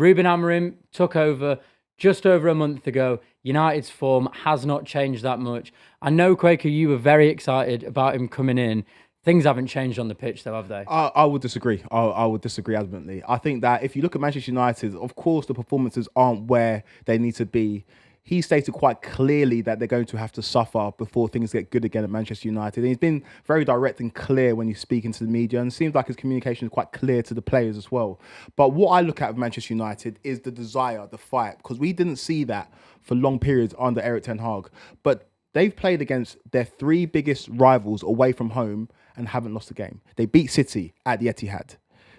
Ruben Amorim took over just over a month ago. United's form has not changed that much. I know, Kweku, you were very excited about him coming in. Things haven't changed on the pitch, though, have they? I would disagree. I would disagree adamantly. I think that if you look at Manchester United, of course, the performances aren't where they need to be. He stated quite clearly that they're going to have to suffer before things get good again at Manchester United. And he's been very direct and clear when he's speaking to the media, and it seems like his communication is quite clear to the players as well. But what I look at with Manchester United is the desire, the fight, because we didn't see that for long periods under Erik ten Hag. But they've played against their three biggest rivals away from home and haven't lost a game. They beat City at the Etihad.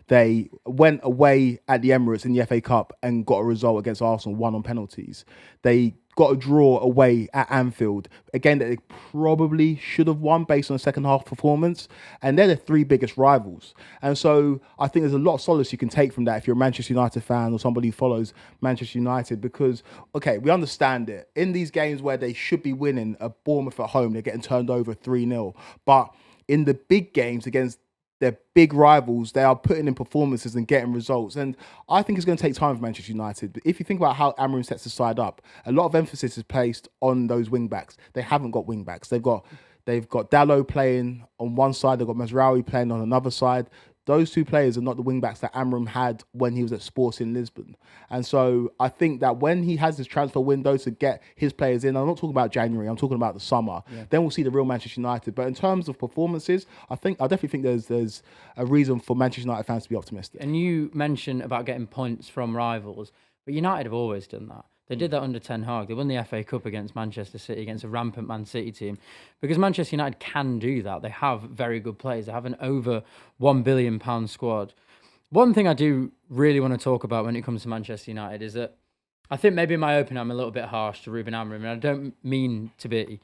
They went away at the Emirates in the FA Cup and got a result against Arsenal, won on penalties. They got a draw away at Anfield, again, that they probably should have won based on the second half performance. And they're the three biggest rivals. And so I think there's a lot of solace you can take from that if you're a Manchester United fan or somebody who follows Manchester United, because, okay, we understand it. In these games where they should be winning, at Bournemouth at home, they're getting turned over 3-0. But in the big games against their big rivals, they are putting in performances and getting results. And I think it's going to take time for Manchester United. But if you think about how Amorim sets the side up, a lot of emphasis is placed on those wing backs. They haven't got wing backs. They've got Diallo playing on one side. They've got Managerial playing on another side. Those two players are not the wing backs that Amorim had when he was at Sporting Lisbon. And so I think that when he has his transfer window to get his players in, I'm not talking about January, I'm talking about the summer, then we'll see the real Manchester United. But in terms of performances, I definitely think there's a reason for Manchester United fans to be optimistic. And you mentioned about getting points from rivals, but United have always done that. They did that under Ten Hag. They won the FA Cup against Manchester City, against a rampant Man City team. Because Manchester United can do that. They have very good players. They have an over £1 billion squad. One thing I do really want to talk about when it comes to Manchester United is that I think maybe in my opening I'm a little bit harsh to Ruben Amorim, and I don't mean to be.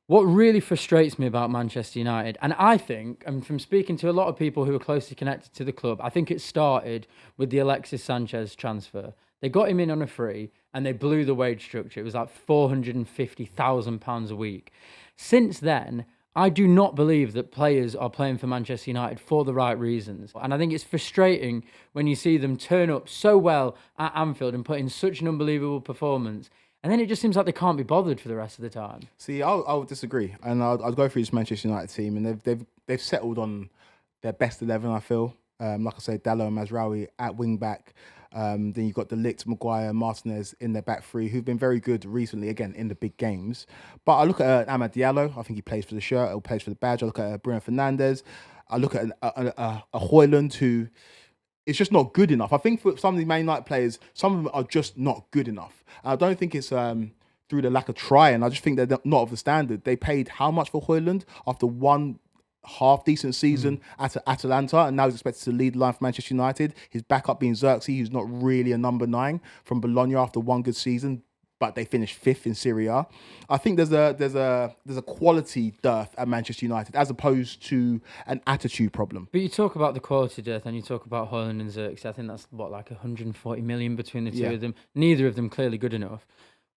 What really frustrates me about Manchester United, and I think, and from speaking to a lot of people who are closely connected to the club, I think it started with the Alexis Sanchez transfer. They got him in on a free and they blew the wage structure. It was like £450,000 a week. Since then, I do not believe that players are playing for Manchester United for the right reasons. And I think it's frustrating when you see them turn up so well at Anfield and put in such an unbelievable performance. And then it just seems like they can't be bothered for the rest of the time. See, I would disagree. And I'll go through this Manchester United team, and they've settled on their best 11, I feel. Like I said, Diallo and Mazraoui at wing back. Then you've got De Ligt, Maguire, Martinez in their back three, who've been very good recently, again, in the big games. But I look at Amad Diallo. I think he plays for the shirt, or plays for the badge. I look at Bruno Fernandes. I look at a Højlund who is just not good enough. I think for some of the Man United players, some of them are just not good enough. And I don't think it's through the lack of trying. I just think they're not of the standard. They paid how much for Højlund after one half-decent season at Atalanta, and now he's expected to lead the line for Manchester United. His backup being Xerxes, who's not really a number 9 from Bologna after one good season, but they finished 5th in Serie A. I think there's a quality dearth at Manchester United as opposed to an attitude problem. But you talk about the quality dearth and you talk about Højlund and Xerxes. I think that's like 140 million between the two of them. Neither of them clearly good enough.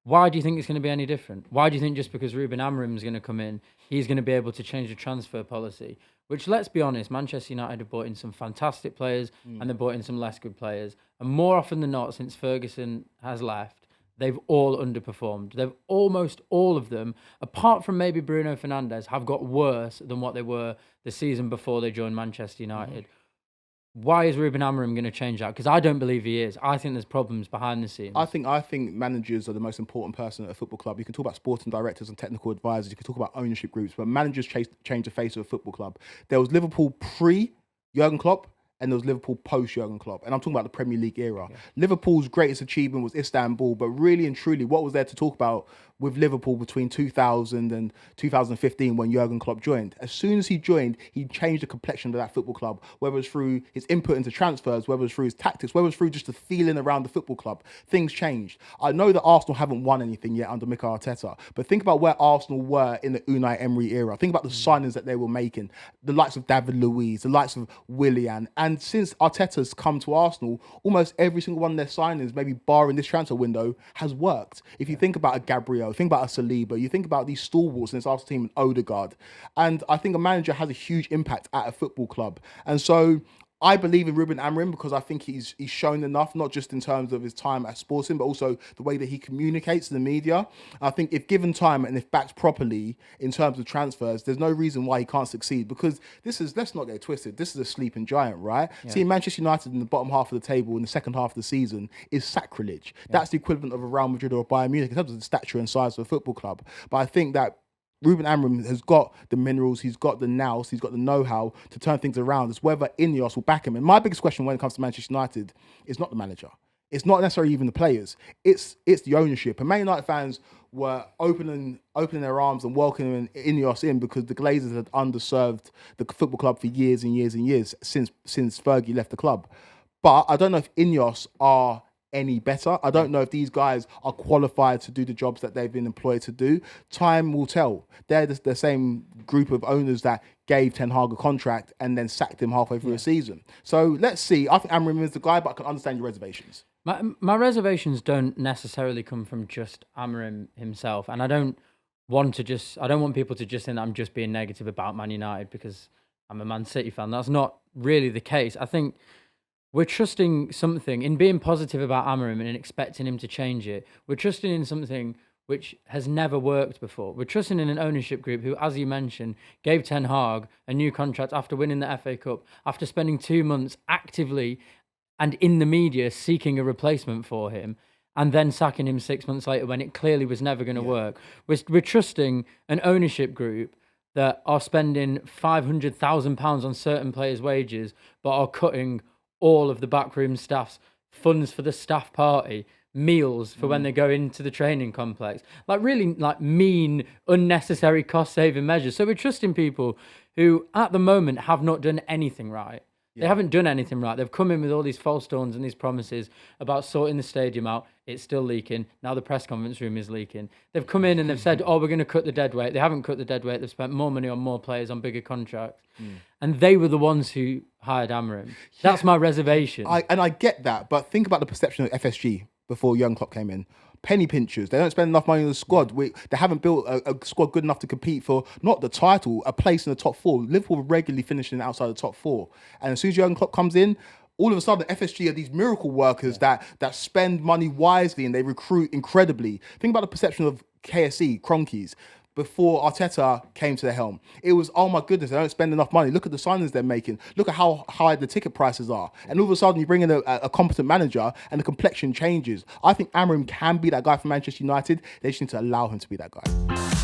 Why do you think it's going to be any different? Why do you think just because Ruben Amorim is going to come in, he's going to be able to change the transfer policy? Which, let's be honest, Manchester United have brought in some fantastic players and they've brought in some less good players. And more often than not, since Ferguson has left, they've all underperformed. They've almost all of them, apart from maybe Bruno Fernandes, have got worse than what they were the season before they joined Manchester United. Why is Ruben Amorim going to change that? Because I don't believe he is. I think there's problems behind the scenes. I think managers are the most important person at a football club. You can talk about sporting directors and technical advisors. You can talk about ownership groups, but managers change the face of a football club. There was Liverpool pre-Jurgen Klopp, and there was Liverpool post-Jurgen Klopp. And I'm talking about the Premier League era. Yeah. Liverpool's greatest achievement was Istanbul, but really and truly, what was there to talk about with Liverpool between 2000 and 2015 when Jurgen Klopp joined? As soon as he joined, he changed the complexion of that football club, whether it's through his input into transfers, whether it's through his tactics, whether it's through just the feeling around the football club. Things changed. I know that Arsenal haven't won anything yet under Mikel Arteta, but think about where Arsenal were in the Unai Emery era. Think about the signings that they were making, the likes of David Luiz, the likes of Willian. And since Arteta's come to Arsenal, almost every single one of their signings, maybe barring this transfer window, has worked. If you think about a Gabriel, think about a Saliba, you think about these stalwarts in this Arsenal team, and Odegaard. And I think a manager has a huge impact at a football club. And so I believe in Ruben Amorim because I think he's shown enough, not just in terms of his time at Sporting, but also the way that he communicates to the media. I think if given time and if backed properly in terms of transfers, there's no reason why he can't succeed, because this is, let's not get twisted, this is a sleeping giant, right? Yeah. Seeing Manchester United in the bottom half of the table in the second half of the season is sacrilege. Yeah. That's the equivalent of a Real Madrid or a Bayern Munich in terms of the stature and size of a football club. But I think that Ruben Amorim has got the minerals, he's got the nous, he's got the know-how to turn things around. It's whether Ineos will back him. And my biggest question when it comes to Manchester United is not the manager. It's not necessarily even the players. It's the ownership. And Man United fans were opening their arms and welcoming Ineos in because the Glazers had underserved the football club for years and years and years since Fergie left the club. But I don't know if Ineos are any better. I don't know if these guys are qualified to do the jobs that they've been employed to do. Time will tell. They're the same group of owners that gave Ten Hag a contract and then sacked him halfway through a season. So let's see. I think Amorim is the guy, but I can understand your reservations. My reservations don't necessarily come from just Amorim himself, and I don't want people to just think that I'm just being negative about Man United because I'm a Man City fan. That's not really the case. I think we're trusting something in being positive about Amorim and expecting him to change it. We're trusting in something which has never worked before. We're trusting in an ownership group who, as you mentioned, gave Ten Hag a new contract after winning the FA Cup, after spending 2 months actively and in the media seeking a replacement for him, and then sacking him 6 months later when it clearly was never going to work. We're trusting an ownership group that are spending £500,000 on certain players' wages, but are cutting all of the backroom staff's funds for the staff party, meals for when they go into the training complex, like really like mean, unnecessary cost-saving measures. So we're trusting people who at the moment have not done anything right. They haven't done anything right. They've come in with all these false dawns and these promises about sorting the stadium out. It's still leaking. Now the press conference room is leaking. They've come in and they've said, oh, we're going to cut the dead weight. They haven't cut the dead weight. They've spent more money on more players, on bigger contracts. And they were the ones who hired Amorim. That's my reservation. I get that, but think about the perception of FSG before Jurgen Klopp came in. Penny pinchers. They don't spend enough money on the squad. They haven't built a squad good enough to compete for not the title, a place in the top four. Liverpool regularly finishing outside the top four. And as soon as Jurgen Klopp comes in, all of a sudden FSG are these miracle workers that spend money wisely and they recruit incredibly. Think about the perception of KSE, Cronkies, before Arteta came to the helm. It was, oh my goodness, they don't spend enough money. Look at the signings they're making. Look at how high the ticket prices are. And all of a sudden you bring in a competent manager and the complexion changes. I think Amorim can be that guy for Manchester United. They just need to allow him to be that guy.